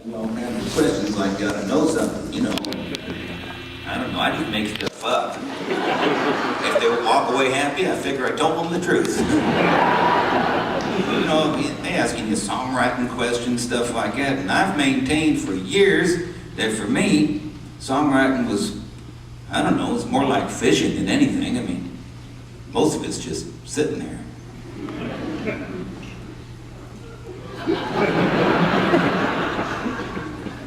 Well, man, the questions like gotta know something, you know. I don't know, I just make stuff up. If they walk away happy, I figure I told them the truth. You know, they asking you songwriting questions, stuff like that, and I've maintained for years that for me, songwriting was, I don't know, it's more like fishing than anything. I mean, most of it's just sitting there.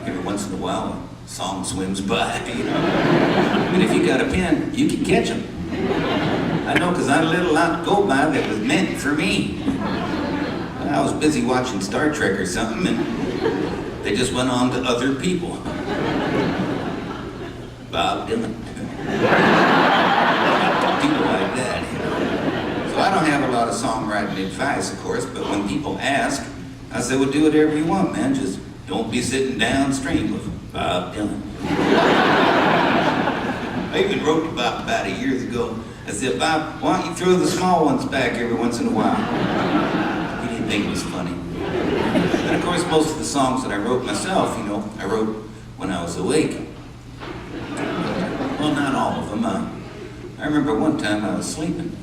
Every once in a while, a song swims by, you know. And if you got a pen, you can catch them. I know, because I let a lot go by that was meant for me. I was busy watching Star Trek or something, and they just went on to other people. Bob Dylan. People like that. So I don't have a lot of songwriting advice, of course, but when people ask, I say, well, do whatever you want, man. Just don't be sitting downstream with Bob Dylan. I even wrote to Bob about a year ago. I said, Bob, why don't you throw the small ones back every once in a while? He didn't think it was funny. And of course, most of the songs that I wrote myself, you know, I wrote when I was awake. Well, not all of them. I remember one time I was sleeping,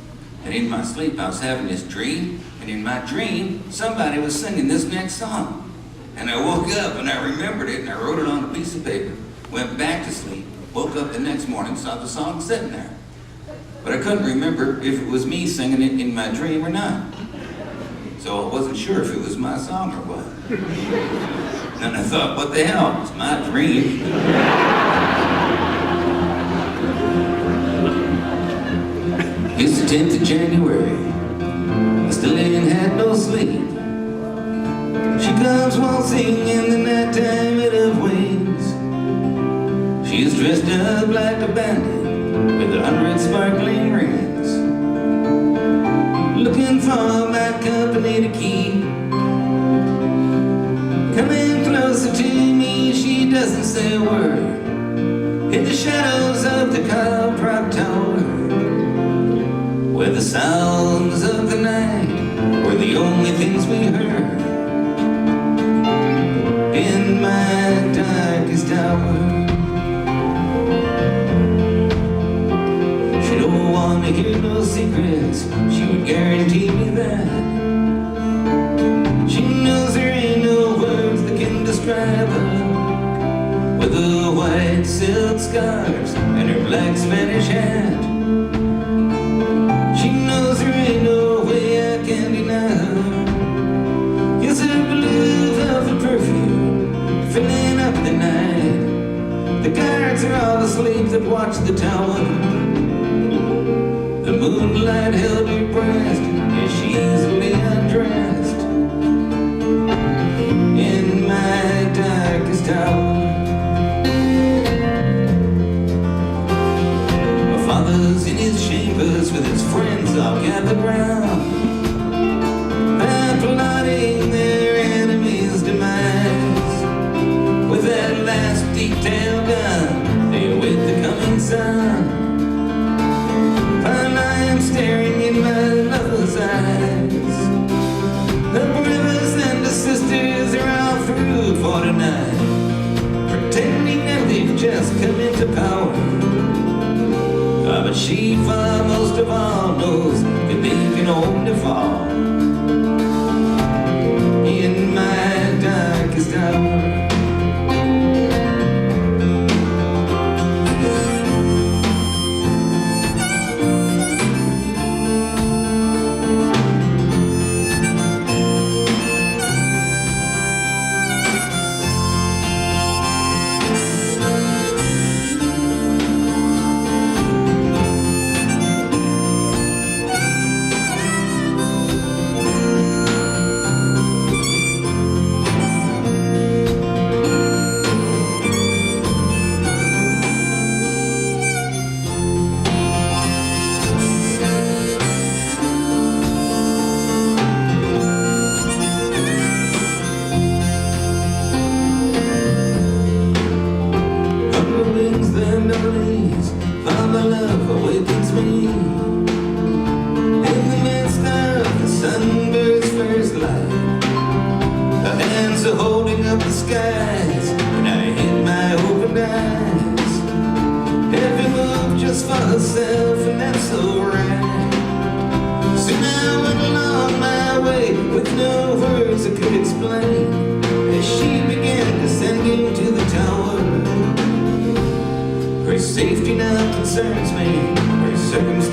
and in my sleep I was having this dream, and in my dream, somebody was singing this next song. And I woke up and I remembered it, and I wrote it on a piece of paper, went back to sleep, woke up the next morning, saw the song sitting there. But I couldn't remember if it was me singing it in my dream or not. So I wasn't sure if it was my song or what. And I thought, what the hell, it's my dream. It's the 10th of January, I still ain't had no sleep. She comes waltzing in the nighttime with her wings. She's dressed up like a bandit with 100 sparkling rings, looking for my company to keep. Coming closer to me, she doesn't say a word. In the shadows of the car-prop tower, where the sounds of the night were the only things we heard. In my darkest hour, she don't want to hear no secrets, she would guarantee me that. She knows there ain't no words that can describe her, with her white silk scarves and her black Spanish hat. She knows there ain't no way I can deny her. Yes, her blue velvet perfume filling up the night. The guards are all asleep that watch the tower. The moonlight held her breast as she easily undressed. In my darkest hour, my father's in his chambers with his friends all gathered round. They're plotting their enemy's demise. With that last detail gun, they await the coming sun. While I am staring in my lover's eyes, the brothers and the sisters are all through for tonight, pretending that they've just come into power. But she, far most of all, knows that they can only fall. In my darkest hour, holding up the sky, plane as she began descending to the tower. Her safety now concerns me, her circumstances